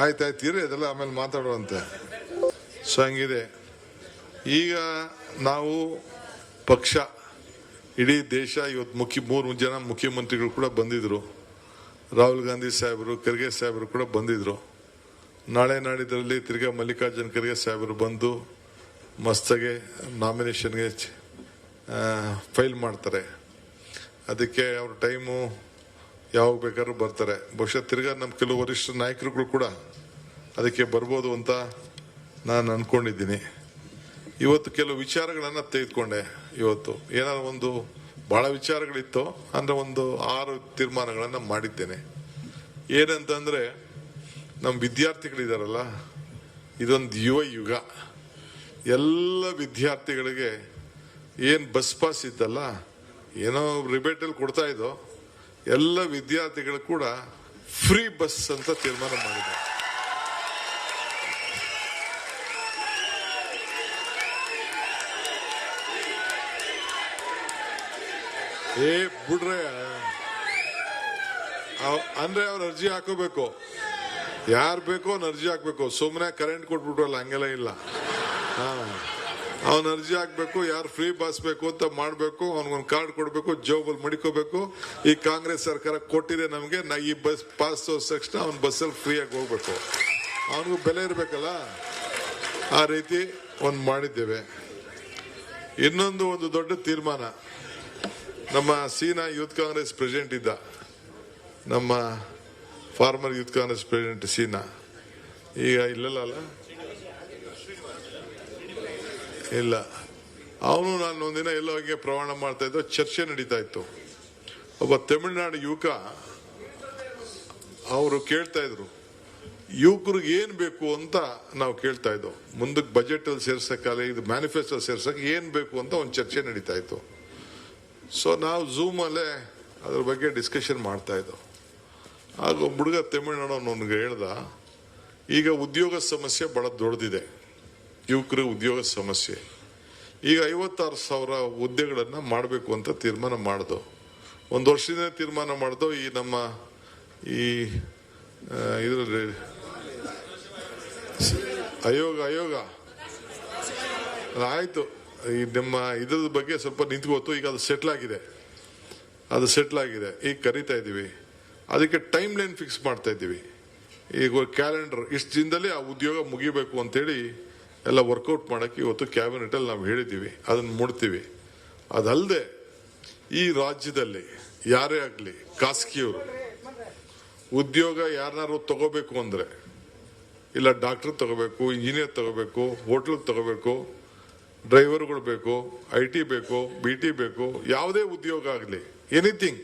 ಆಯ್ತಾಯ್ತು ಇರಿ, ಅದೆಲ್ಲ ಆಮೇಲೆ ಮಾತಾಡುವಂತೆ. ಸೊ ಹಂಗಿದೆ. ಈಗ ನಾವು ಪಕ್ಷ ಇಡೀ ದೇಶ ಇವತ್ತು 3 ಜನ ಮುಖ್ಯಮಂತ್ರಿಗಳು ಕೂಡ ಬಂದಿದ್ರು. ರಾಹುಲ್ ಗಾಂಧಿ ಸಾಹೇಬರು, ಖರ್ಗೆ ಸಾಹೇಬರು ಕೂಡ ಬಂದಿದ್ರು. ನಾಳೆ ನಾಡಿದ್ರಲ್ಲಿ ತಿರ್ಗಾ ಮಲ್ಲಿಕಾರ್ಜುನ್ ಖರ್ಗೆ ಸಾಹೇಬರು ಬಂದು ಮಸ್ತಾಗೆ ನಾಮಿನೇಷನ್ಗೆ ಫೈಲ್ ಮಾಡ್ತಾರೆ. ಅದಕ್ಕೆ ಅವ್ರ ಟೈಮು ಯಾವಾಗ ಬೇಕಾದ್ರೂ ಬರ್ತಾರೆ. ಬಹುಶಃ ತಿರ್ಗಾ ನಮ್ಮ ಕೆಲವು ವರಿಷ್ಠ ನಾಯಕರುಗಳು ಕೂಡ ಅದಕ್ಕೆ ಬರ್ಬೋದು ಅಂತ ನಾನು ಅನ್ಕೊಂಡಿದ್ದೀನಿ. ಇವತ್ತು ಕೆಲವು ವಿಚಾರಗಳನ್ನು ತೆಗೆದುಕೊಂಡೆ. ಇವತ್ತು ಏನಾದ್ರು ಒಂದು ಬಹಳ ವಿಚಾರಗಳಿತ್ತು ಅಂದ್ರೆ ಒಂದು 6 ತೀರ್ಮಾನಗಳನ್ನು ಮಾಡಿದ್ದೇನೆ. ಏನಂತಂದ್ರೆ ನಮ್ಮ ವಿದ್ಯಾರ್ಥಿಗಳಿದಾರಲ್ಲ, ಇದೊಂದು ಯುವ ಯುಗ. ಎಲ್ಲ ವಿದ್ಯಾರ್ಥಿಗಳಿಗೆ ಏನ್ ಬಸ್ ಪಾಸ್ ಇತ್ತಲ್ಲ, ಏನೋ ರಿಬೇಟಲ್ಲಿ ಕೊಡ್ತಾ ಇದ್ದೋ, ಎಲ್ಲ ವಿದ್ಯಾರ್ಥಿಗಳು ಕೂಡ ಫ್ರೀ ಬಸ್ ಅಂತ ತೀರ್ಮಾನ ಮಾಡಿದ್ದಾರೆ. ಬಿಡ್ರೆ ಅಂದ್ರೆ ಅವ್ರ ಅರ್ಜಿ ಹಾಕೋಬೇಕು, ಯಾರು ಬೇಕೋ ಅವ್ನ ಅರ್ಜಿ ಹಾಕ್ಬೇಕು. ಸುಮ್ಮನೆ ಕರೆಂಟ್ ಕೊಟ್ಬಿಟ್ರಲ್ಲ, ಹಂಗೆಲ್ಲ ಇಲ್ಲ. ಅವನ ಅರ್ಜಿ ಹಾಕ್ಬೇಕು, ಯಾರು ಫ್ರೀ ಬಸ್ ಬೇಕು ಅಂತ ಮಾಡ್ಬೇಕು, ಅವನಿಗೊಂದು ಕಾರ್ಡ್ ಕೊಡ್ಬೇಕು, ಜೋಬಲ್ಲಿ ಮಡಿಕೋಬೇಕು. ಈ ಕಾಂಗ್ರೆಸ್ ಸರ್ಕಾರ ಕೊಟ್ಟಿದೆ ನಮ್ಗೆ, ಈ ಬಸ್ ಪಾಸ್ ತೋರ್ಸಕ್ಷಣ ಅವ್ನ ಬಸ್ಸಲ್ಲಿ ಫ್ರೀಯಾಗಿ ಹೋಗ್ಬೇಕು. ಅವನಿಗೂ ಬೆಲೆ ಇರ್ಬೇಕಲ್ಲ, ಆ ರೀತಿ ಒಂದು ಮಾಡಿದ್ದೇವೆ. ಇನ್ನೊಂದು ದೊಡ್ಡ ತೀರ್ಮಾನ, ನಮ್ಮ ಸೀನಾ ಯೂತ್ ಕಾಂಗ್ರೆಸ್ ಪ್ರೆಸಿಡೆಂಟ್ ಇದ್ದ, ನಮ್ಮ ಫಾರ್ಮರ್ ಯೂತ್ ಕಾಂಗ್ರೆಸ್ ಪ್ರೆಸಿಡೆಂಟ್ ಸೀನಾ, ಈಗ ಇಲ್ಲಲ್ಲ ಇಲ್ಲ, ಅವನು ನಾನು ಒಂದಿನ ಎಲ್ಲೋ ಹಂಗೆ ಪ್ರಯಾಣ ಮಾಡ್ತಾ ಇದ್ದೋ, ಚರ್ಚೆ ನಡೀತಾ ಇತ್ತು. ಒಬ್ಬ ತಮಿಳುನಾಡು ಯುವಕ ಅವರು ಕೇಳ್ತಾ ಇದ್ರು, ಯುವಕರಿಗೆ ಏನ್ ಬೇಕು ಅಂತ ನಾವು ಕೇಳ್ತಾ ಇದ್ದೋ, ಮುಂದಕ್ಕೆ ಬಜೆಟ್ ಅಲ್ಲಿ ಸೇರ್ಸಕ್ಕಾಗಲಿ, ಇದು ಮ್ಯಾನಿಫೆಸ್ಟೋ ಸೇರ್ಸಕ್ ಏನ್ ಬೇಕು ಅಂತ ಒಂದು ಚರ್ಚೆ ನಡೀತಾ ಇತ್ತು. ಸೊ ನಾವು ಝೂಮ್ ಅಲ್ಲೇ ಅದ್ರ ಬಗ್ಗೆ ಡಿಸ್ಕಷನ್ ಮಾಡ್ತಾ ಇದ್ದೋ. ಆಗ ಒಬ್ಬ ಹುಡುಗ ತಮಿಳುನಾಡು ಅವನಿಗೆ ಹೇಳ್ದ, ಈಗ ಉದ್ಯೋಗ ಸಮಸ್ಯೆ ಬಹಳ ದೊಡ್ಡದಿದೆ, ಯುವಕರಿಗೆ ಉದ್ಯೋಗ ಸಮಸ್ಯೆ. ಈಗ 56,000 ಹುದ್ದೆಗಳನ್ನ ಮಾಡಬೇಕು ಅಂತ ತೀರ್ಮಾನ ಮಾಡ್ದು. 1 ವರ್ಷದಿಂದ ತೀರ್ಮಾನ ಮಾಡ್ದು. ಈ ನಮ್ಮ ಇದರಲ್ಲಿ ಆಯೋಗ ಆಯ್ತು, ಈ ನಮ್ಮ ಇದ್ರ ಬಗ್ಗೆ ಸ್ವಲ್ಪ ನಿಂತ್ಕೋತು. ಈಗ ಅದು ಸೆಟ್ಲ್ ಆಗಿದೆ, ಈಗ ಕರಿತಾ ಇದೀವಿ. ಅದಕ್ಕೆ ಟೈಮ್ ಲೈನ್ ಫಿಕ್ಸ್ ಮಾಡ್ತಾ ಇದ್ದೀವಿ. ಈಗ ಕ್ಯಾಲೆಂಡರ್ ಇಷ್ಟು ದಿನದಲ್ಲಿ ಆ ಉದ್ಯೋಗ ಮುಗಿಬೇಕು ಅಂತೇಳಿ ಎಲ್ಲ ವರ್ಕೌಟ್ ಮಾಡಕ್ಕೆ ಇವತ್ತು ಕ್ಯಾಬಿನೆಟ್ ಅಲ್ಲಿ ನಾವು ಹೇಳಿದ್ದೀವಿ, ಅದನ್ನ ಮುಡ್ತೀವಿ. ಅದಲ್ಲದೆ ಈ ರಾಜ್ಯದಲ್ಲಿ ಯಾರೇ ಆಗ್ಲಿ ಖಾಸಗಿಯವರು ಉದ್ಯೋಗ ಯಾರನ್ನಾರು ತಗೋಬೇಕು ಅಂದ್ರೆ, ಇಲ್ಲ ಡಾಕ್ಟರ್ ತಗೋಬೇಕು, ಇಂಜಿನಿಯರ್ ತಗೋಬೇಕು, ಹೋಟ್ಲ್ ತಗೋಬೇಕು, ಡ್ರೈವರ್ಗಳು ಬೇಕು, IT ಬೇಕು, BT ಬೇಕು, ಯಾವುದೇ ಉದ್ಯೋಗ ಆಗಲಿ, ಎನಿಥಿಂಗ್,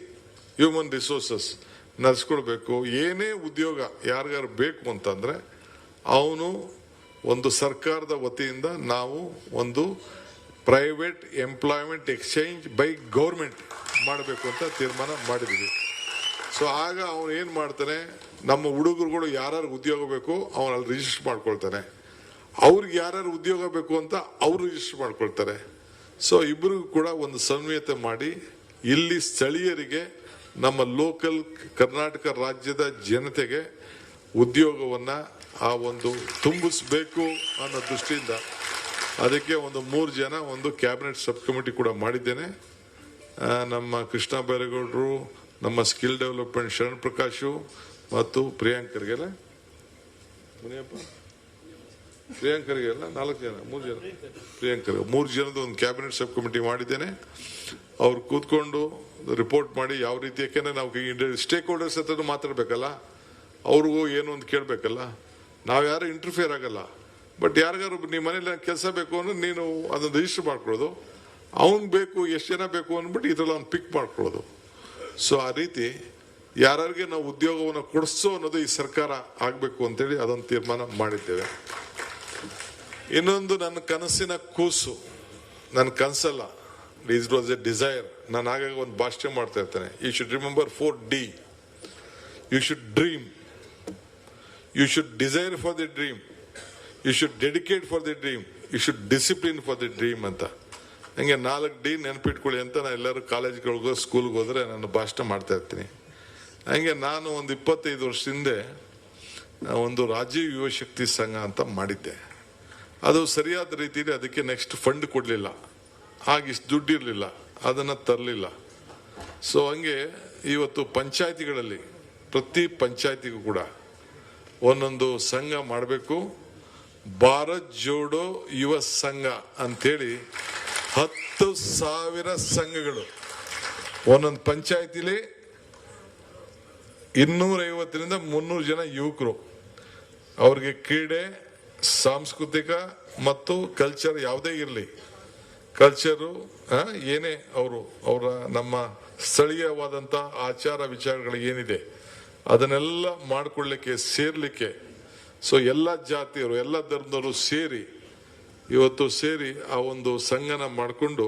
ಹ್ಯೂಮನ್ ರಿಸೋರ್ಸಸ್, ನರ್ಸ್ಗಳು ಬೇಕು, ಏನೇ ಉದ್ಯೋಗ ಯಾರಿಗಾರು ಬೇಕು ಅಂತಂದ್ರೆ ಅವನು ಒಂದು ಸರ್ಕಾರದ ವತಿಯಿಂದ ನಾವು ಒಂದು private employment exchange by government ಮಾಡಬೇಕು ಅಂತ ತೀರ್ಮಾನ ಮಾಡಿದೀವಿ. ಸೊ ಆಗ ಅವನು ಏನ್ ಮಾಡ್ತಾನೆ, ನಮ್ಮ ಹುಡುಗರುಗಳು ಯಾರು ಉದ್ಯೋಗ ಬೇಕು ಅವನಲ್ಲಿ ರಿಜಿಸ್ಟರ್ ಮಾಡ್ಕೊಳ್ತಾನೆ, ಅವ್ರಿಗೆ ಯಾರು ಉದ್ಯೋಗ ಬೇಕು ಅಂತ ಅವ್ರು ರಿಜಿಸ್ಟರ್ ಮಾಡ್ಕೊಳ್ತಾರೆ. ಸೊ ಇಬ್ಬರಿಗೂ ಕೂಡ ಒಂದು ಸಂಹಿತೆ ಮಾಡಿ ಇಲ್ಲಿ ಸ್ಥಳೀಯರಿಗೆ, ನಮ್ಮ ಲೋಕಲ್ ಕರ್ನಾಟಕ ರಾಜ್ಯದ ಜನತೆಗೆ ಉದ್ಯೋಗವನ್ನ ಆ ಒಂದು ತುಂಬಿಸ್ಬೇಕು ಅನ್ನೋ ದೃಷ್ಟಿಯಿಂದ ಅದಕ್ಕೆ 3 ಜನ ಒಂದು ಕ್ಯಾಬಿನೆಟ್ ಸಬ್ ಕಮಿಟಿ ಕೂಡ ಮಾಡಿದ್ದೇನೆ. ನಮ್ಮ ಕೃಷ್ಣ ಬೈರೇಗೌಡರು, ನಮ್ಮ ಸ್ಕಿಲ್ ಡೆವಲಪ್ಮೆಂಟ್ ಶರಣ್ ಪ್ರಕಾಶು ಮತ್ತು ಪ್ರಿಯಾಂಕರ್ಗೆಲ್ಲ 4 ಜನ 3 ಜನ ಪ್ರಿಯಾಂಕರ್ 3 ಜನದ ಒಂದು ಕ್ಯಾಬಿನೆಟ್ ಸಬ್ ಕಮಿಟಿ ಮಾಡಿದ್ದೇನೆ. ಅವ್ರು ಕೂತ್ಕೊಂಡು ರಿಪೋರ್ಟ್ ಮಾಡಿ ಯಾವ ರೀತಿ, ಯಾಕೆಂದ್ರೆ ನಾವು ಸ್ಟೇಕ್ ಹೋಲ್ಡರ್ಸ್ ಹತ್ರ ಮಾತಾಡ್ಬೇಕಲ್ಲ, ಅವ್ರಿಗೂ ಏನು ಅಂತ ಕೇಳ್ಬೇಕಲ್ಲ. ನಾವು ಯಾರು ಇಂಟರ್ಫಿಯರ್ ಆಗಲ್ಲ, ಬಟ್ ಯಾರಿಗಾರು ನಿಮ್ಮ ಮನೇಲಿ ಕೆಲಸ ಬೇಕು ಅಂದ್ರೆ ನೀನು ಅದನ್ನ ರಿಜಿಸ್ಟರ್ ಮಾಡ್ಕೊಳ್ಳೋದು, ಅವನ್ ಬೇಕು ಎಷ್ಟು ಜನ ಬೇಕು ಅಂದ್ಬಿಟ್ಟು ಇದ್ರಲ್ಲಿ ಅವ್ನು ಪಿಕ್ ಮಾಡ್ಕೊಳ್ಳೋದು. ಸೊ ಆ ರೀತಿ ಯಾರಿಗೆ ನಾವು ಉದ್ಯೋಗವನ್ನು ಕೊಡಿಸೋ ಅನ್ನೋದು ಈ ಸರ್ಕಾರ ಆಗ್ಬೇಕು ಅಂತೇಳಿ ಅದೊಂದು ತೀರ್ಮಾನ ಮಾಡಿದ್ದೇವೆ. ಇನ್ನೊಂದು ನನ್ನ ಕನಸಿನ ಕೂಸು, ನನ್ನ ಕನಸಲ್ಲ, ಇಟ್ ವಾಸ್ ಎ ಡಿಸೈರ್. ನಾನು ಆಗಾಗ ಒಂದು ಭಾಷಣ ಮಾಡ್ತಾ ಇರ್ತೇನೆ. You should remember 4D. You should dream, you should desire for the dream, you should dedicate for the dream, you should discipline for the dream ಅಂತ. ಹಂಗೆ 4D ನೆನಪಿಟ್ಕೊಳ್ಳಿ ಅಂತ ನಾನು ಎಲ್ಲರೂ ಕಾಲೇಜ್ಗಳಿಗೋ ಸ್ಕೂಲ್ಗೆ ಹೋದ್ರೆ ನಾನು ಭಾಷಣ ಮಾಡ್ತಾ ಇರ್ತೀನಿ. ಹಂಗೆ ನಾನು ಒಂದು 25 ವರ್ಷದ ಹಿಂದೆ ಒಂದು ರಾಜ್ಯ ಯುವ ಶಕ್ತಿ ಸಂಘ ಅಂತ ಮಾಡಿದ್ದೆ. ಅದು ಸರಿಯಾದ ರೀತಿಯಲ್ಲಿ ಅದಕ್ಕೆ ನೆಕ್ಸ್ಟ್ ಫಂಡ್ ಕೊಡಲಿಲ್ಲ, ಆಗಿಷ್ಟು ದುಡ್ಡು ಇರಲಿಲ್ಲ, ಅದನ್ನು ತರಲಿಲ್ಲ. ಸೊ ಹಂಗೆ ಇವತ್ತು ಪಂಚಾಯತಿಗಳಲ್ಲಿ ಪ್ರತಿ ಪಂಚಾಯತಿಗೂ ಕೂಡ ಒಂದೊಂದು ಸಂಘ ಮಾಡಬೇಕು. ಭಾರತ್ ಜೋಡೋ ಯುವ ಸಂಘ ಅಂತೇಳಿ 10,000 ಸಂಘಗಳು ಒಂದೊಂದು ಪಂಚಾಯತಿಲಿ 250ರಿಂದ 300 ಜನ ಯುವಕರು, ಅವ್ರಿಗೆ ಕ್ರೀಡೆ, ಸಾಂಸ್ಕೃತಿಕ ಮತ್ತು ಕಲ್ಚರ್ ಯಾವುದೇ ಇರಲಿ, ಕಲ್ಚರು ಏನೇ ಅವರ ನಮ್ಮ ಸ್ಥಳೀಯವಾದಂಥ ಆಚಾರ ವಿಚಾರಗಳು ಏನಿದೆ ಅದನ್ನೆಲ್ಲ ಮಾಡಿಕೊಳ್ಳಿಕ್ಕೆ ಸೇರ್ಲಿಕ್ಕೆ. ಸೊ ಎಲ್ಲ ಜಾತಿಯವರು ಎಲ್ಲ ಧರ್ಮದವರು ಸೇರಿ ಆ ಒಂದು ಸಂಘನ ಮಾಡಿಕೊಂಡು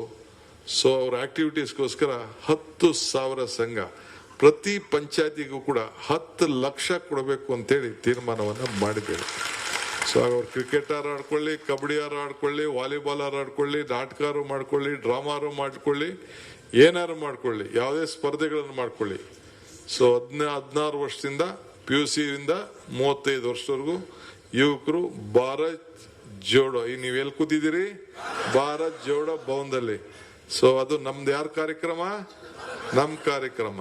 ಸೊ ಅವ್ರ ಆಕ್ಟಿವಿಟೀಸ್ಗೋಸ್ಕರ 10,000 ಸಂಘ, ಪ್ರತಿ ಪಂಚಾಯತಿಗೂ ಕೂಡ 10 ಲಕ್ಷ ಕೊಡಬೇಕು ಅಂತೇಳಿ ತೀರ್ಮಾನವನ್ನು ಮಾಡಿದ್ದೇವೆ. ಸೊ ಅವ್ರು ಕ್ರಿಕೆಟ್ ಆಡ್ಕೊಳ್ಳಿ, ಕಬಡ್ಡಿ ಆಡ್ಕೊಳ್ಳಿ, ವಾಲಿಬಾಲ್ ಆಡ್ಕೊಳ್ಳಿ, ನಾಟಕ ಮಾಡ್ಕೊಳ್ಳಿ, ಡ್ರಾಮಾರು ಮಾಡ್ಕೊಳ್ಳಿ, ಏನಾರು ಮಾಡ್ಕೊಳ್ಳಿ, ಯಾವುದೇ ಸ್ಪರ್ಧೆಗಳನ್ನು ಮಾಡ್ಕೊಳ್ಳಿ. ಸೊ 16 ವರ್ಷದಿಂದ PUC ಇಂದ 35 ವರ್ಷದವರೆಗೂ ಯುವಕರು ಭಾರತ್ ಜೋಡೋ, ಈಗ ನೀವೆಲ್ಲಿ ಕೂತಿದ್ದೀರಿ, ಭಾರತ್ ಜೋಡೋ ಭವನದಲ್ಲಿ. ಸೊ ಅದು ನಮ್ದು ಯಾರ ಕಾರ್ಯಕ್ರಮ? ನಮ್ಮ ಕಾರ್ಯಕ್ರಮ.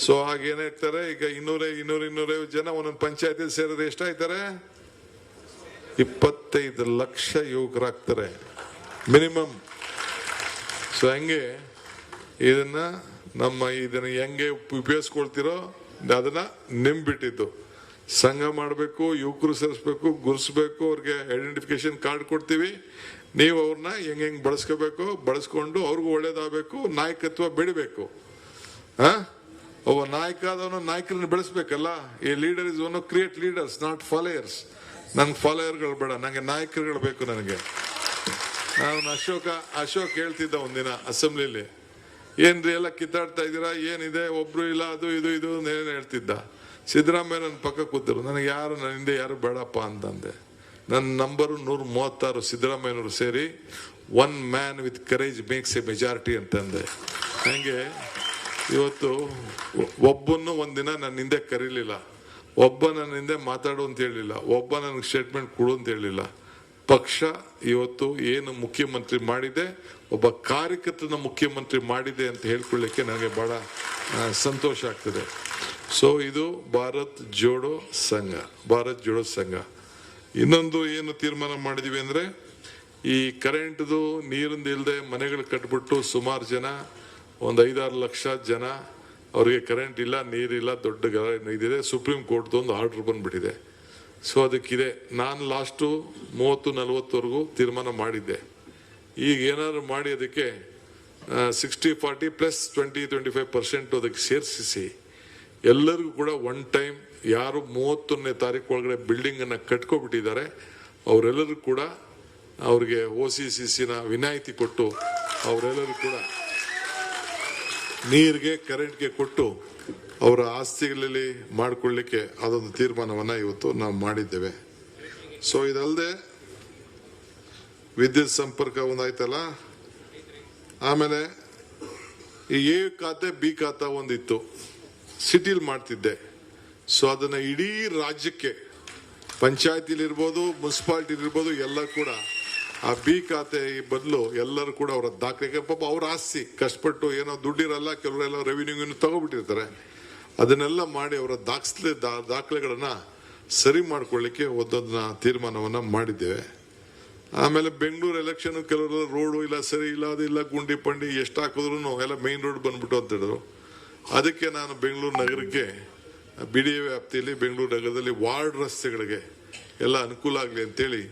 ಸೊ ಆಗೇನಾಗ್ತಾರೆ, ಈಗ 200 ಜನ ಒಂದೊಂದು ಪಂಚಾಯತಿ ಸೇರಿದ್ರೆ ಎಷ್ಟಾಯ್ತಾರೆ? 25 ಲಕ್ಷ ಯುವಕರಾಗ್ತಾರೆ ಮಿನಿಮಮ್. ಸೊ ಹಂಗೆ ಇದನ್ನ ಹೆಂಗೆ ಉಪಯೋಗಿಸ್ಕೊಳ್ತಿರೋ ಅದನ್ನ ನಿಂಬಿಟ್ಟಿದ್ದು. ಸಂಘ ಮಾಡಬೇಕು, ಯುವಕರು ಸೇರಿಸ್ಬೇಕು, ಗುರ್ಸ್ಬೇಕು, ಅವ್ರಿಗೆ ಐಡೆಂಟಿಫಿಕೇಶನ್ ಕಾರ್ಡ್ ಕೊಡ್ತೀವಿ. ನೀವು ಅವ್ರನ್ನ ಹೆಂಗ್ ಬಳಸ್ಕೋಬೇಕು, ಬಳಸ್ಕೊಂಡು ಅವ್ರಿಗೂ ಒಳ್ಳೇದಾಗಬೇಕು, ನಾಯಕತ್ವ ಬೆಳಿಬೇಕು. ಒಬ್ಬ ನಾಯಕ ಆದವನು ನಾಯಕರನ್ನ ಬೆಳೆಸ್ಬೇಕಲ್ಲ. ಈ leader is one create leaders, not followers. ನಂಗೆ ಫಾಲೋಯರ್ಗಳು ಬೇಡ, ನಂಗೆ ನಾಯಕರುಗಳು ಬೇಕು. ನನಗೆ ನಾನು ಅಶೋಕ್ ಹೇಳ್ತಿದ್ದ ಒಂದಿನ ಅಸೆಂಬ್ಲಿಲಿ, ಏನ್ರಿ ಎಲ್ಲ ಕಿತ್ತಾಡ್ತಾ ಇದ್ದೀರಾ, ಏನಿದೆ, ಒಬ್ರು ಇಲ್ಲ, ಅದು ಇದು ಏನೇನು ಹೇಳ್ತಿದ್ದ. ಸಿದ್ದರಾಮಯ್ಯ ನನ್ನ ಪಕ್ಕ ಕೂತಿರು, ನನಗೆ ನನ್ನ ಹಿಂದೆ ಯಾರು ಬೇಡಪ್ಪ ಅಂತಂದೆ. ನನ್ನ ನಂಬರು 136, ಸಿದ್ದರಾಮಯ್ಯನವರು ಸೇರಿ, 1 man with courage makes A majority ಅಂತಂದೆ. ಹಂಗೆ ಇವತ್ತು ಒಬ್ಬನ್ನು ಒಂದಿನ ನನ್ನ ಹಿಂದೆ ಕರೀಲಿಲ್ಲ, ಒಬ್ಬ ನನ್ನ ಹಿಂದೆ ಮಾತಾಡು ಅಂತ ಹೇಳಿಲ್ಲ, ಒಬ್ಬ ನನಗೆ ಸ್ಟೇಟ್ಮೆಂಟ್ ಕೊಡು ಅಂತ ಹೇಳಿಲ್ಲ. ಪಕ್ಷ ಇವತ್ತು ಏನು ಮುಖ್ಯಮಂತ್ರಿ ಮಾಡಿದೆ, ಒಬ್ಬ ಕಾರ್ಯಕರ್ತನ ಮುಖ್ಯಮಂತ್ರಿ ಮಾಡಿದೆ ಅಂತ ಹೇಳ್ಕೊಳ್ಳಿಕ್ಕೆ ನನಗೆ ಬಹಳ ಸಂತೋಷ ಆಗ್ತದೆ. ಸೊ ಇದು ಭಾರತ್ ಜೋಡೋ ಸಂಘ. ಇನ್ನೊಂದು ಏನು ತೀರ್ಮಾನ ಮಾಡಿದೀವಿ ಅಂದ್ರೆ, ಈ ಕರೆಂಟ್ದು ನೀರಿಂದ ಇಲ್ಲದೆ ಮನೆಗಳು ಕಟ್ಬಿಟ್ಟು ಸುಮಾರು ಜನ, ಒಂದು 5-6 ಲಕ್ಷ ಜನ ಅವ್ರಿಗೆ ಕರೆಂಟ್ ಇಲ್ಲ, ನೀರಿಲ್ಲ, ದೊಡ್ಡ ಇದಿದೆ. ಸುಪ್ರೀಂ ಕೋರ್ಟ್ದು ಒಂದು ಆರ್ಡರ್ ಬಂದ್ಬಿಟ್ಟಿದೆ. ಸೊ ಅದಕ್ಕಿದೆ. ನಾನು ಲಾಸ್ಟು 30-40ವರೆಗೂ ತೀರ್ಮಾನ ಮಾಡಿದ್ದೆ. ಈಗ ಏನಾದ್ರು ಮಾಡಿ ಅದಕ್ಕೆ 60-40 ಪ್ಲಸ್ 20-25% ಅದಕ್ಕೆ ಸೇರಿಸಿ ಎಲ್ಲರಿಗೂ ಕೂಡ ಒನ್ ಟೈಮ್ ಯಾರು 31ನೇ ತಾರೀಕು ಒಳಗಡೆ ಬಿಲ್ಡಿಂಗ್ ಅನ್ನ ಕಟ್ಕೊಬಿಟ್ಟಿದ್ದಾರೆ ಅವರೆಲ್ಲರೂ ಕೂಡ ಅವ್ರಿಗೆ OCCCನ ವಿನಾಯಿತಿ ಕೊಟ್ಟು ಅವರೆಲ್ಲರೂ ಕೂಡ ನೀರಿಗೆ, ಕರೆಂಟ್ಗೆ ಕೊಟ್ಟು ಅವರ ಆಸ್ತಿಗಳಲ್ಲಿ ಮಾಡಿಕೊಳ್ಳಿಕ್ಕೆ ಅದೊಂದು ತೀರ್ಮಾನವನ್ನ ಇವತ್ತು ನಾವು ಮಾಡಿದ್ದೇವೆ. ಸೊ ಇದಲ್ಲದೆ ವಿದ್ಯುತ್ ಸಂಪರ್ಕ ಒಂದಾಯ್ತಲ್ಲ, ಆಮೇಲೆ ಈ A ಖಾತೆ B ಖಾತಾ ಒಂದಿತ್ತು, ಸಿಟಿಲಿ ಮಾಡ್ತಿದ್ದೆ. ಸೊ ಅದನ್ನ ಇಡೀ ರಾಜ್ಯಕ್ಕೆ, ಪಂಚಾಯತಿಲಿರ್ಬೋದು, ಮುನ್ಸಿಪಾಲಿಟಿಲಿರ್ಬೋದು, ಎಲ್ಲ ಕೂಡ ಆ B ಖಾತೆ ಬದಲು ಎಲ್ಲರೂ ಕೂಡ ಅವರ ದಾಖಲೆ, ಪಾಪ ಅವ್ರ ಆಸ್ತಿ ಕಷ್ಟಪಟ್ಟು ಏನೋ ದುಡ್ಡಿರಲ್ಲ, ಕೆಲವರೆಲ್ಲ ರೆವಿನ್ಯೂ ತಗೋಬಿಟ್ಟಿರ್ತಾರೆ, ಅದನ್ನೆಲ್ಲ ಮಾಡಿ ಅವರ ದಾಖಲೆಗಳನ್ನ ಸರಿ ಮಾಡ್ಕೊಳ್ಳಿಕ್ಕೆ ಒಂದೊಂದನ್ನ ತೀರ್ಮಾನವನ್ನ ಮಾಡಿದ್ದೇವೆ. ಆಮೇಲೆ ಬೆಂಗಳೂರು ಎಲೆಕ್ಷನ್ ಕೆಲವರು ರೋಡು ಇಲ್ಲ, ಸರಿ ಇಲ್ಲ, ಅದಿಲ್ಲ, ಗುಂಡಿ ಪಂಡಿ ಎಷ್ಟು ಹಾಕಿದ್ರು ಎಲ್ಲ ಮೇನ್ ರೋಡ್ ಬಂದ್ಬಿಟ್ಟು ಅಂತ ಹೇಳಿದ್ರು. ಅದಕ್ಕೆ ನಾನು ಬೆಂಗಳೂರು ನಗರಕ್ಕೆ BDA ವ್ಯಾಪ್ತಿಯಲ್ಲಿ ಬೆಂಗಳೂರು ನಗರದಲ್ಲಿ ವಾರ್ಡ್ ರಸ್ತೆಗಳಿಗೆ ಎಲ್ಲ ಅನುಕೂಲ ಆಗಲಿ ಅಂತೇಳಿ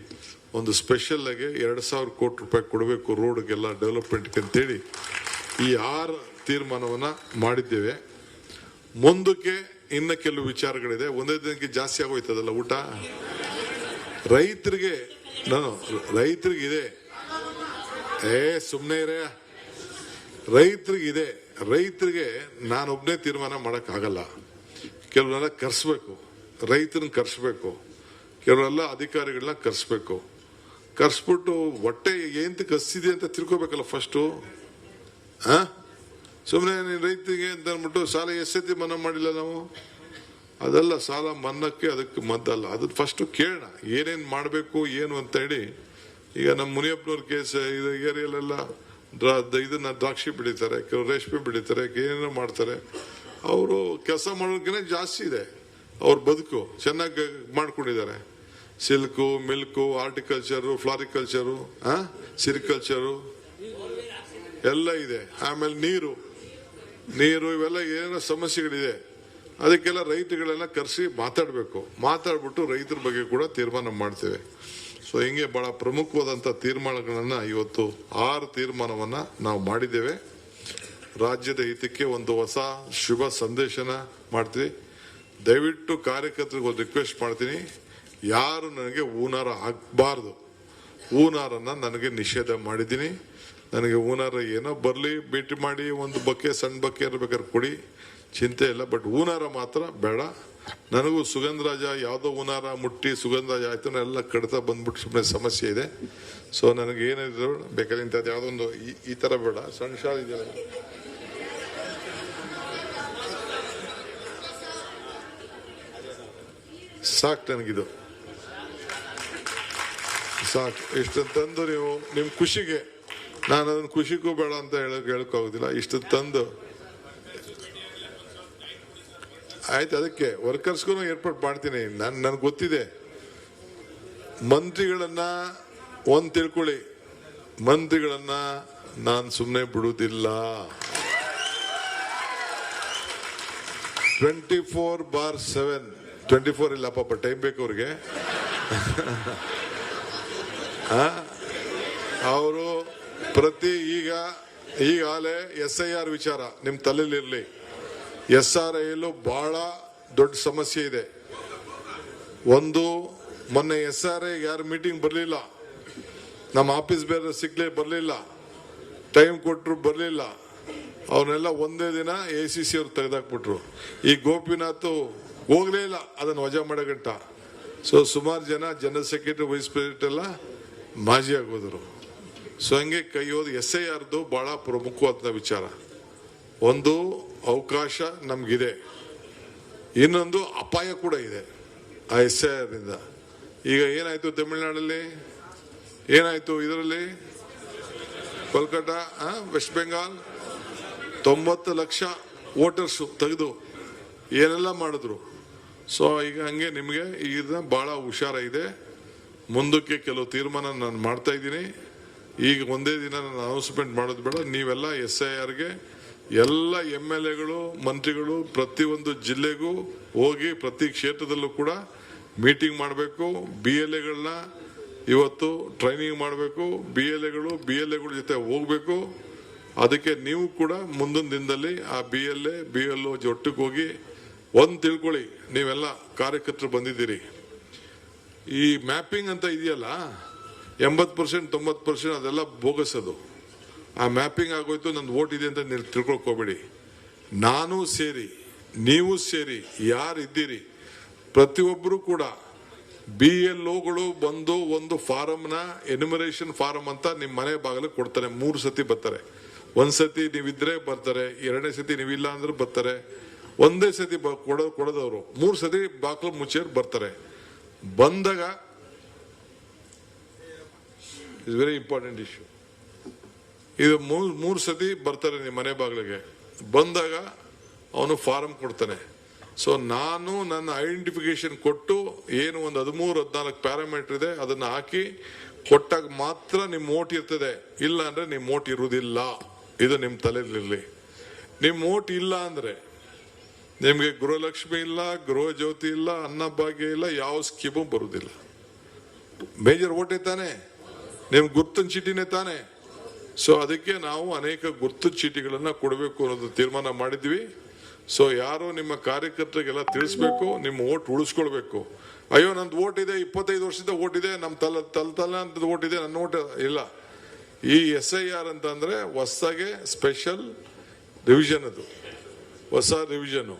ಒಂದು ಸ್ಪೆಷಲ್ ಆಗಿ 2,000 ಕೋಟಿ ರೂಪಾಯಿ ಕೊಡಬೇಕು ರೋಡ್ಗೆಲ್ಲ ಡೆವಲಪ್ಮೆಂಟ್ಗೆ ಅಂತೇಳಿ ಈ 6 ತೀರ್ಮಾನವನ್ನ ಮಾಡಿದ್ದೇವೆ. ಮುಂದಕ್ಕೆ ಇನ್ನ ಕೆಲವು ವಿಚಾರಗಳಿದೆ. ಒಂದೇ ದಿನಕ್ಕೆ ಜಾಸ್ತಿ ಆಗೋಯ್ತದಲ್ಲ ಊಟ. ರೈತರಿಗೆ ಇದೆ, ಸುಮ್ಮನೆ ಇರೇ, ರೈತರಿಗಿದೆ. ರೈತರಿಗೆ ನಾನೊಬ್ಬನೇ ತೀರ್ಮಾನ ಮಾಡಕ್ ಆಗಲ್ಲ. ಕೆಲವರೆಲ್ಲ ಕರ್ಸ್ಬೇಕು, ರೈತರನ್ನ ಕರ್ಸ್ಬೇಕು, ಕೆಲವರೆಲ್ಲ ಅಧಿಕಾರಿಗಳನ್ನ ಕರ್ಸ್ಬೇಕು. ಕರ್ಸ್ಬಿಟ್ಟು ಹೊಟ್ಟೆ ಏಂತ ಕಸ್ತಿದೆ ಅಂತ ತಿಳ್ಕೊಬೇಕಲ್ಲ ಫಸ್ಟು. ಸುಮ್ಮನೆ ರೈತರಿಗೆ ಅಂತ ಅಂದ್ಬಿಟ್ಟು ಸಾಲ ಎಷ್ಟೈತಿ ಮನ್ನಾ ಮಾಡಿಲ್ಲ ನಾವು. ಅದೆಲ್ಲ ಸಾಲ ಮನ್ನಕ್ಕೆ ಅದಕ್ಕೆ ಮದ್ದಲ್ಲ. ಅದು ಫಸ್ಟ್ ಕೇಳೋಣ ಏನೇನು ಮಾಡಬೇಕು ಏನು ಅಂತ ಹೇಳಿ. ಈಗ ನಮ್ಮ ಮುನಿಯಪ್ಪನವ್ರ ಕೇಸ್ ಇದು ಏರಿಯಲ್ಲೆಲ್ಲ ಇದನ್ನ ದ್ರಾಕ್ಷಿ ಬೆಳೀತಾರೆ, ಕೆಲವು ರೇಷ್ಮೆ ಬೆಳೀತಾರೆ, ಏನೇನೋ ಮಾಡ್ತಾರೆ. ಅವರು ಕೆಲಸ ಮಾಡೋದಕ್ಕಿಂತ ಜಾಸ್ತಿ ಇದೆ ಅವ್ರ ಬದುಕು, ಚೆನ್ನಾಗಿ ಮಾಡ್ಕೊಂಡಿದ್ದಾರೆ. ಸಿಲ್ಕು, ಮಿಲ್ಕು, ಆರ್ಟಿಕಲ್ಚರು, ಫ್ಲಾರಿಕಲ್ಚರು, ಸಿರಿಕಲ್ಚರು ಎಲ್ಲ ಇದೆ. ಆಮೇಲೆ ನೀರು ಇವೆಲ್ಲ ಏನೇನೋ ಸಮಸ್ಯೆಗಳಿದೆ. ಅದಕ್ಕೆಲ್ಲ ರೈತಗಳೆಲ್ಲ ಕರೆಸಿ ಮಾತಾಡ್ಬಿಟ್ಟು ರೈತರ ಬಗ್ಗೆ ಕೂಡ ತೀರ್ಮಾನ ಮಾಡ್ತೇವೆ. ಸೊ ಹಿಂಗೆ ಬಹಳ ಪ್ರಮುಖವಾದಂಥ ತೀರ್ಮಾನಗಳನ್ನ ಇವತ್ತು 6 ತೀರ್ಮಾನವನ್ನ ನಾವು ಮಾಡಿದ್ದೇವೆ. ರಾಜ್ಯದ ಹಿತಕ್ಕೆ ಒಂದು ಹೊಸ ಶುಭ ಸಂದೇಶನ ಮಾಡ್ತೀವಿ. ದಯವಿಟ್ಟು ಕಾರ್ಯಕರ್ತರಿಗೆ ಒಂದು ರಿಕ್ವೆಸ್ಟ್ ಮಾಡ್ತೀನಿ, ಯಾರು ನನಗೆ ಹೂನಾರ ಹಾಕಬಾರ್ದು. ಹೂನಾರನ್ನ ನನಗೆ ನಿಷೇಧ ಮಾಡಿದ್ದೀನಿ. ನನಗೆ ಹೂನಾರ ಏನೋ ಬರಲಿ, ಭೇಟಿ ಮಾಡಿ ಒಂದು ಬಕ್ಕೆ ಸಣ್ಣ ಬಕ್ಕೆ ಬೇಕಾದ್ರೆ ಕೊಡಿ, ಚಿಂತೆ ಇಲ್ಲ. ಬಟ್ ಹೂನಾರ ಮಾತ್ರ ಬೇಡ. ನನಗೂ ಸುಗಂಧರಾಜ ಯಾವುದೋ ಹೂನಾರ ಮುಟ್ಟಿ ಸುಗಂಧರಾಜ ಆಯ್ತು ಎಲ್ಲ ಕಡಿತ ಬಂದ್ಬಿಟ್ಟು ಸುಮ್ಮನೆ ಸಮಸ್ಯೆ ಇದೆ. ಸೊ ನನಗೆ ಏನಿದ್ರು ಬೇಕಾದ್ರೆ ಇಂಥದ್ದು ಯಾವುದೊಂದು ಈ ತರ ಬೇಡ, ಸಣ್ಣ ಶಾಲೆ ಇದೆಯಲ್ಲ ಸಾಕು, ನನಗಿದು ಸಾಕು. ಇಷ್ಟು ತಂದು ನೀವು ನಿಮ್ಮ ಖುಷಿಗೆ, ನಾನು ಅದನ್ನ ಖುಷಿಗೂ ಬೇಡ ಅಂತ ಹೇಳೋಕ್ಕಾಗೋದಿಲ್ಲ. ಇಷ್ಟು ತಂದು ಆಯ್ತು, ಅದಕ್ಕೆ ವರ್ಕರ್ಸ್ಗೂ ಏರ್ಪಾಟ್ ಮಾಡ್ತೀನಿ. ನನ್ಗೆ ಗೊತ್ತಿದೆ. ಮಂತ್ರಿಗಳನ್ನ ತಿಳ್ಕೊಳ್ಳಿ, ಮಂತ್ರಿಗಳನ್ನ ನಾನು ಸುಮ್ಮನೆ ಬಿಡುವುದಿಲ್ಲ. 24/7 24 ಇಲ್ಲ ಪಾಪ, ಟೈಮ್ ಬೇಕು ಅವ್ರಿಗೆ. ಅವರು ಈಗಾಗಲೇ SIR ವಿಚಾರ ನಿಮ್ ತಲೆಯಲ್ಲಿರ್ಲಿ. SRIಯಲ್ಲೂ ಬಹಳ ದೊಡ್ಡ ಸಮಸ್ಯೆ ಇದೆ. ಮೊನ್ನೆ SRI ಯಾರು ಮೀಟಿಂಗ್ ಬರಲಿಲ್ಲ, ನಮ್ಮ ಆಫೀಸ್ ಬೇರೆ ಬರಲಿಲ್ಲ, ಟೈಮ್ ಕೊಟ್ಟರು ಬರಲಿಲ್ಲ. ಅವನ್ನೆಲ್ಲ ಒಂದೇ ದಿನ ACC ಅವ್ರು ತೆಗೆದಾಕ್ಬಿಟ್ರು. ಈ ಗೋಪಿನಾಥ್ ಹೋಗ್ಲೇ ಇಲ್ಲ ಅದನ್ನು ವಜಾ ಮಾಡಗಂಟ. ಸೊ ಸುಮಾರು ಜನ ಜನರಲ್ ಸೆಕ್ರೆಟರಿ, ವೈಸ್ ಪ್ರೆಸಿಡೆಂಟ್ ಎಲ್ಲ ಮಾಜಿ ಆಗೋದ್ರು. ಸೊ ಹಂಗೆ ಕೈ ಹೋದ SIRದು ಬಹಳ ಪ್ರಮುಖವಾದ ವಿಚಾರ. ಒಂದು ಅವಕಾಶ ನಮ್ಗಿದೆ, ಇನ್ನೊಂದು ಅಪಾಯ ಕೂಡ ಇದೆ ಆ SIRನಿಂದ. ಈಗ ಏನಾಯ್ತು ತಮಿಳುನಾಡಲ್ಲಿ, ಏನಾಯ್ತು ಇದರಲ್ಲಿ, ಕೋಲ್ಕತ್ತಾ, ವೆಸ್ಟ್ ಬೆಂಗಾಲ್ 90 ಲಕ್ಷ ವೋಟರ್ಸ್ ತೆಗೆದು ಏನೆಲ್ಲ ಮಾಡಿದ್ರು. ಸೊ ಈಗ ಹಂಗೆ ನಿಮಗೆ ಈಗ ಬಹಳ ಹುಷಾರಿದೆ. ಮುಂದಕ್ಕೆ ಕೆಲವು ತೀರ್ಮಾನ ನಾನು ಮಾಡ್ತಾ ಇದ್ದೀನಿ. ಈಗ ಒಂದೇ ದಿನ ನಾನು ಅನೌನ್ಸ್ಮೆಂಟ್ ಮಾಡೋದು ಬೇಡ. ನೀವೆಲ್ಲ SIRಗೆ ಎಲ್ಲ MLAಗಳು, ಮಂತ್ರಿಗಳು ಪ್ರತಿಯೊಂದು ಜಿಲ್ಲೆಗೂ ಹೋಗಿ ಪ್ರತಿ ಕ್ಷೇತ್ರದಲ್ಲೂ ಕೂಡ ಮೀಟಿಂಗ್ ಮಾಡಬೇಕು. BLAಗಳನ್ನ ಇವತ್ತು ಟ್ರೈನಿಂಗ್ ಮಾಡಬೇಕು. BLAಗಳ ಜೊತೆ ಹೋಗ್ಬೇಕು. ಅದಕ್ಕೆ ನೀವು ಕೂಡ ಮುಂದಿನ ದಿನದಲ್ಲಿ ಆ BLO ಒಟ್ಟಿಗೆ ಹೋಗಿ ತಿಳ್ಕೊಳ್ಳಿ. ನೀವೆಲ್ಲ ಕಾರ್ಯಕರ್ತರು ಬಂದಿದ್ದೀರಿ. ಈ ಮ್ಯಾಪಿಂಗ್ ಅಂತ ಇದೆಯಲ್ಲ, 80% 90% ಅದೆಲ್ಲ ಬೋಗಸದು. ಆ ಮ್ಯಾಪಿಂಗ್ ಆಗೋಯ್ತು, ನಂದು ವೋಟ್ ಇದೆ ಅಂತ ನೀವು ತಿಳ್ಕೊಳ್ಕೋಬೇಡಿ. ನಾನು ಸೇರಿ, ನೀವು ಸೇರಿ, ಯಾರಿದ್ದೀರಿ ಪ್ರತಿಯೊಬ್ಬರು ಕೂಡ BLOಗಳು ಬಂದು ಒಂದು ಫಾರಮ್ನ ಎನ್ಯುಮರೇಷನ್ ಫಾರಮ್ ಅಂತ ನಿಮ್ಮ ಮನೆ ಬಾಗಿಲಿಗೆ ಕೊಡ್ತಾರೆ. 3 ಸತಿ ಬರ್ತಾರೆ. 1 ಸತಿ ನೀವಿದ್ರೆ ಬರ್ತಾರೆ, 2ನೇ ಸತಿ ನೀವಿಲ್ಲ ಅಂದ್ರೆ ಬರ್ತಾರೆ, 1ನೇ ಸತಿ ಕೊಡೋದವರು 3 ಸತಿ ಬಾಗಿಲು ಮುಚ್ಚೇರು ಬರ್ತಾರೆ. ಬಂದಾಗ ಇಟ್ಸ್ ವೆರಿ ಇಂಪಾರ್ಟೆಂಟ್ ಇಶ್ಯೂ. ಇದು 3 ಸತಿ ಬರ್ತಾರೆ ನಿಮ್ಮ ಮನೆ ಬಾಗಿಲಿಗೆ. ಬಂದಾಗ ಅವನು ಫಾರಂ ಕೊಡ್ತಾನೆ. ಸೊ ನಾನು ನನ್ನ ಐಡೆಂಟಿಫಿಕೇಶನ್ ಕೊಟ್ಟು ಏನು ಒಂದು 13-14 ಪ್ಯಾರಾಮೀಟರ್ ಇದೆ ಅದನ್ನ ಹಾಕಿ ಕೊಟ್ಟಾಗ ಮಾತ್ರ ನಿಮ್ಮ ವೋಟ್ ಇರ್ತದೆ. ಇಲ್ಲ ಅಂದ್ರೆ ನಿಮ್ಮ ವೋಟ್ ಇರುವುದಿಲ್ಲ. ಇದು ನಿಮ್ಮ ತಲೆಯಲ್ಲಿರಲಿ. ನಿಮ್ಮ ವೋಟ್ ಇಲ್ಲ ಅಂದ್ರೆ ನಿಮ್ಗೆ ಗೃಹಲಕ್ಷ್ಮಿ ಇಲ್ಲ, ಗೃಹ ಜ್ಯೋತಿ ಇಲ್ಲ, ಅನ್ನಭಾಗ್ಯ ಇಲ್ಲ, ಯಾವ ಸ್ಕೀಮು ಬರುವುದಿಲ್ಲ. ಮೇಜರ್ ವೋಟೇ ತಾನೆ, ನಿಮ್ಗೆ ಗುರ್ತಿನ ಚೀಟಿನೇ ತಾನೆ. ಸೊ ಅದಕ್ಕೆ ನಾವು ಅನೇಕ ಗುರ್ತು ಚೀಟಿಗಳನ್ನ ಕೊಡಬೇಕು ಅನ್ನೋದು ತೀರ್ಮಾನ ಮಾಡಿದ್ವಿ. ಸೊ ಯಾರು ನಿಮ್ಮ ಕಾರ್ಯಕರ್ತರಿಗೆಲ್ಲ ತಿಳಿಸ್ಬೇಕು, ನಿಮ್ಮ ವೋಟ್ ಉಳಿಸ್ಕೊಳ್ಬೇಕು. ಅಯ್ಯೋ ನಂದು ವೋಟ್ ಇದೆ, 25 ವರ್ಷದ ವೋಟ್ ಇದೆ, ನಮ್ಮ ತಲೆ ಅಂತ ವೋಟ್ ಇದೆ, ನನ್ನ ವೋಟ್ ಇಲ್ಲ. ಈ SIR ಅಂತ ಅಂದ್ರೆ ಹೊಸದಾಗೆ ಸ್ಪೆಷಲ್ ರಿವಿಷನ್, ಅದು ಹೊಸ ರಿವಿಷನ್.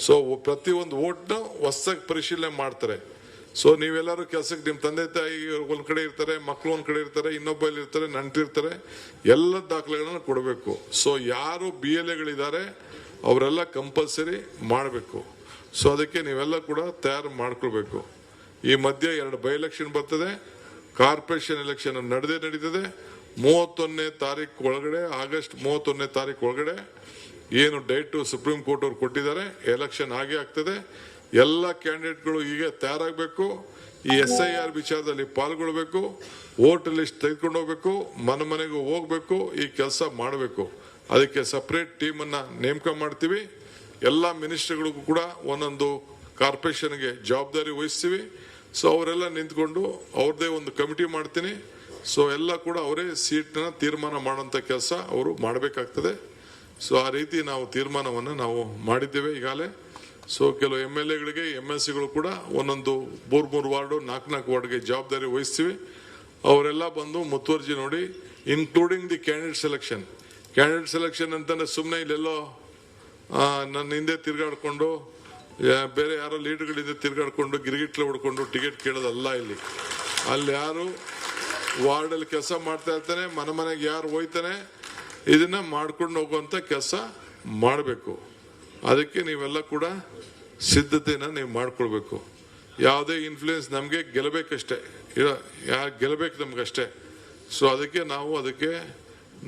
ಸೊ ಪ್ರತಿಯೊಂದು ವೋಟ್ನ ಹೊಸದಾಗಿ ಪರಿಶೀಲನೆ ಮಾಡ್ತಾರೆ. ಸೊ ನೀವೆಲ್ಲರೂ ಕೆಲಸಕ್ಕೆ ನಿಮ್ಮ ತಂದೆ ತಾಯಿ ಒಂದ್ ಕಡೆ ಇರ್ತಾರೆ, ಮಕ್ಕಳು ಒಂದ್ ಕಡೆ ಇರ್ತಾರೆ, ಇನ್ನೊಬ್ಬಲ್ಲಿ ಇರ್ತಾರೆ, ನಂಟಿರ್ತಾರೆ, ಎಲ್ಲ ದಾಖಲೆಗಳನ್ನ ಕೊಡಬೇಕು. ಸೊ ಯಾರು BLAಗಳಿದ್ದಾರೆ ಅವರೆಲ್ಲ ಕಂಪಲ್ಸರಿ ಮಾಡಬೇಕು. ಸೊ ಅದಕ್ಕೆ ನೀವೆಲ್ಲ ಕೂಡ ತಯಾರು ಮಾಡ್ಕೊಳ್ಬೇಕು. ಈ ಮಧ್ಯೆ 2 ಬೈ ಎಲೆಕ್ಷನ್ ಬರ್ತದೆ, ಕಾರ್ಪೊರೇಷನ್ ಎಲೆಕ್ಷನ್ ನಡೀತದೆ. 31ನೇ ತಾರೀಕು ಒಳಗಡೆ, ಆಗಸ್ಟ್ 31ನೇ ತಾರೀಕು ಒಳಗಡೆ ಏನು ಡೇಟ್ ಸುಪ್ರೀಂ ಕೋರ್ಟ್ ಅವ್ರು ಕೊಟ್ಟಿದ್ದಾರೆ, ಎಲೆಕ್ಷನ್ ಆಗೇ ಆಗ್ತದೆ. ಎಲ್ಲ ಕ್ಯಾಂಡಿಡೇಟ್ಗಳು ಈಗ ತಯಾರಾಗಬೇಕು. ಈ SIR ವಿಚಾರದಲ್ಲಿ ಪಾಲ್ಗೊಳ್ಬೇಕು, ವೋಟ್ ಲಿಸ್ಟ್ ತೆಗೆದುಕೊಂಡು ಹೋಗ್ಬೇಕು, ಮನೆಗೆ ಹೋಗ್ಬೇಕು, ಈ ಕೆಲಸ ಮಾಡಬೇಕು. ಅದಕ್ಕೆ ಸಪರೇಟ್ ಟೀಮ್ ಅನ್ನ ನೇಮಕ ಮಾಡ್ತೀವಿ. ಎಲ್ಲ ಮಿನಿಸ್ಟರ್ಗಳಿಗೂ ಕೂಡ ಒಂದೊಂದು ಕಾರ್ಪೊರೇಷನ್ಗೆ ಜವಾಬ್ದಾರಿ ವಹಿಸ್ತೀವಿ. ಸೊ ಅವರೆಲ್ಲ ನಿಂತ್ಕೊಂಡು ಅವ್ರದೇ ಒಂದು ಕಮಿಟಿ ಮಾಡ್ತೀನಿ. ಸೊ ಎಲ್ಲ ಕೂಡ ಅವರೇ ಸೀಟ್ನ ತೀರ್ಮಾನ ಮಾಡುವಂತ ಕೆಲಸ ಅವರು ಮಾಡಬೇಕಾಗ್ತದೆ. ಸೊ ಆ ರೀತಿ ನಾವು ತೀರ್ಮಾನವನ್ನು ನಾವು ಮಾಡಿದ್ದೇವೆ ಈಗಾಗಲೇ. ಸೊ ಕೆಲವು MLAಗಳಿಗೆ MLCಗಳು ಕೂಡ ಒಂದೊಂದು 3 ವಾರ್ಡು 4 ವಾರ್ಡ್ಗೆ ಜವಾಬ್ದಾರಿ ವಹಿಸ್ತೀವಿ. ಅವರೆಲ್ಲ ಬಂದು ಮುತುವರ್ಜಿ ನೋಡಿ, ಇನ್ಕ್ಲೂಡಿಂಗ್ ದಿ ಕ್ಯಾಂಡಿಡೇಟ್ ಸೆಲೆಕ್ಷನ್ ಅಂತಂದ್ರೆ ಸುಮ್ಮನೆ ಇಲ್ಲೆಲ್ಲೋ ನನ್ನ ಹಿಂದೆ ತಿರ್ಗಾಡ್ಕೊಂಡು ಬೇರೆ ಯಾರೋ ಲೀಡರ್ಗಳಿಂದ ತಿರ್ಗಾಡ್ಕೊಂಡು ಗಿರಿಗಿಟ್ಲೆ ಹೊಡ್ಕೊಂಡು ಟಿಕೆಟ್ ಕೇಳೋದಲ್ಲ. ಅಲ್ಲಿ ಯಾರು ವಾರ್ಡಲ್ಲಿ ಕೆಲಸ ಮಾಡ್ತಾ ಇರ್ತಾನೆ, ಮನೆಗೆ ಯಾರು ಹೋಯ್ತಾನೆ, ಇದನ್ನ ಮಾಡ್ಕೊಂಡು ಹೋಗುವಂತ ಕೆಲಸ ಮಾಡಬೇಕು. ಅದಕ್ಕೆ ನೀವೆಲ್ಲ ಕೂಡ ಸಿದ್ಧತೆನ ನೀವು ಮಾಡ್ಕೊಳ್ಬೇಕು. ಯಾವುದೇ ಇನ್ಫ್ಲೂಯೆನ್ಸ್ ನಮಗೆ ಗೆಲ್ಲಬೇಕಷ್ಟೇ, ಗೆಲ್ಲಬೇಕು ನಮ್ಗಷ್ಟೇ. ಸೊ ಅದಕ್ಕೆ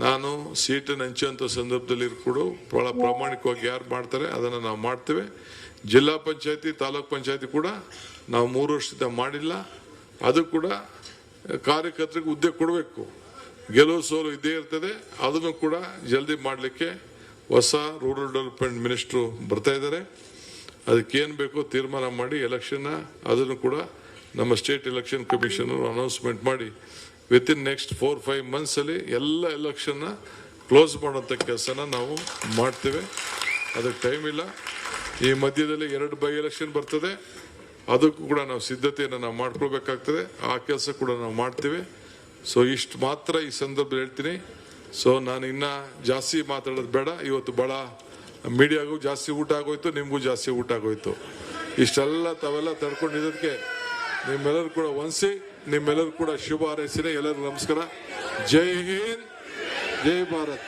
ನಾನು ಸೀಟನ್ನು ಹಂಚುವಂಥ ಸಂದರ್ಭದಲ್ಲಿ ಕೂಡ ಬಹಳ ಪ್ರಾಮಾಣಿಕವಾಗಿ ಯಾರು ಮಾಡ್ತಾರೆ ಅದನ್ನು ನಾವು ಮಾಡ್ತೇವೆ. ಜಿಲ್ಲಾ ಪಂಚಾಯತಿ, ತಾಲೂಕ್ ಪಂಚಾಯತಿ ಕೂಡ ನಾವು 3 ವರ್ಷದಿಂದ ಮಾಡಿಲ್ಲ. ಅದು ಕೂಡ ಕಾರ್ಯಕರ್ತರಿಗೆ ಹುದ್ದೆ ಕೊಡಬೇಕು. ಗೆಲುವು ಸೋಲು ಇದ್ದೇ ಇರ್ತದೆ. ಅದನ್ನು ಕೂಡ ಜಲ್ದಿ ಮಾಡಲಿಕ್ಕೆ ಹೊಸ ರೂರಲ್ ಡೆವಲಪ್ಮೆಂಟ್ ಮಿನಿಸ್ಟ್ರು ಬರ್ತಾ ಇದ್ದಾರೆ. ಅದಕ್ಕೇನು ಬೇಕೋ ತೀರ್ಮಾನ ಮಾಡಿ ಎಲೆಕ್ಷನ್ ಅದನ್ನು ಕೂಡ ನಮ್ಮ ಸ್ಟೇಟ್ ಎಲೆಕ್ಷನ್ ಕಮಿಷನ್ ಅನೌನ್ಸ್ಮೆಂಟ್ ಮಾಡಿ ವಿತಿನ್ ನೆಕ್ಸ್ಟ್ 4-5 ಮಂತ್ಸ್ ಅಲ್ಲಿ ಎಲ್ಲ ಎಲೆಕ್ಷನ್ ಕ್ಲೋಸ್ ಮಾಡುವಂತ ಕೆಲಸನ ನಾವು ಮಾಡ್ತೇವೆ. ಅದಕ್ಕೆ ಟೈಮ್ ಇಲ್ಲ. ಈ ಮಧ್ಯದಲ್ಲಿ 2 ಬೈ ಎಲೆಕ್ಷನ್ ಬರ್ತದೆ, ಅದಕ್ಕೂ ಕೂಡ ನಾವು ಸಿದ್ಧತೆಯನ್ನು ನಾವು ಮಾಡ್ಕೊಳ್ಬೇಕಾಗ್ತದೆ. ಆ ಕೆಲಸ ಕೂಡ ನಾವು ಮಾಡ್ತೇವೆ. ಸೊ ಇಷ್ಟು ಮಾತ್ರ ಈ ಸಂದರ್ಭದಲ್ಲಿ ಹೇಳ್ತೀನಿ. ಸೊ ನಾನು ಇನ್ನ ಜಾಸ್ತಿ ಮಾತಾಡೋದು ಬೇಡ. ಇವತ್ತು ಬಹಳ ಮೀಡಿಯಾಗೂ ಜಾಸ್ತಿ ಊಟ ಆಗೋಯ್ತು, ನಿಮಗೂ ಜಾಸ್ತಿ ಊಟ ಆಗೋಯ್ತು. ಇಷ್ಟೆಲ್ಲ ತಾವೆಲ್ಲ ತಡ್ಕೊಂಡಿದ್ದಕ್ಕೆ ನಿಮ್ಮೆಲ್ಲರೂ ಕೂಡ ವಂಸಿ, ನಿಮ್ಮೆಲ್ಲರೂ ಕೂಡ ಶುಭ ಹಾರೈಸಿದೆ. ಎಲ್ಲರಿಗೂ ನಮಸ್ಕಾರ. ಜೈ ಹಿಂದ್, ಜೈ ಭಾರತ್.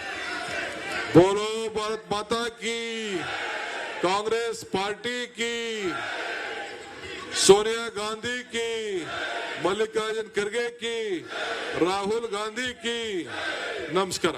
ಬೋಲೋ ಭಾರತ್ ಮಾತಾ ಕಿ, ಕಾಂಗ್ರೆಸ್ ಪಾರ್ಟಿ ಕಿ, सोनिया गांधी की, मल्लिकार्जुन खड़गे की, राहुल गांधी की. नमस्कार.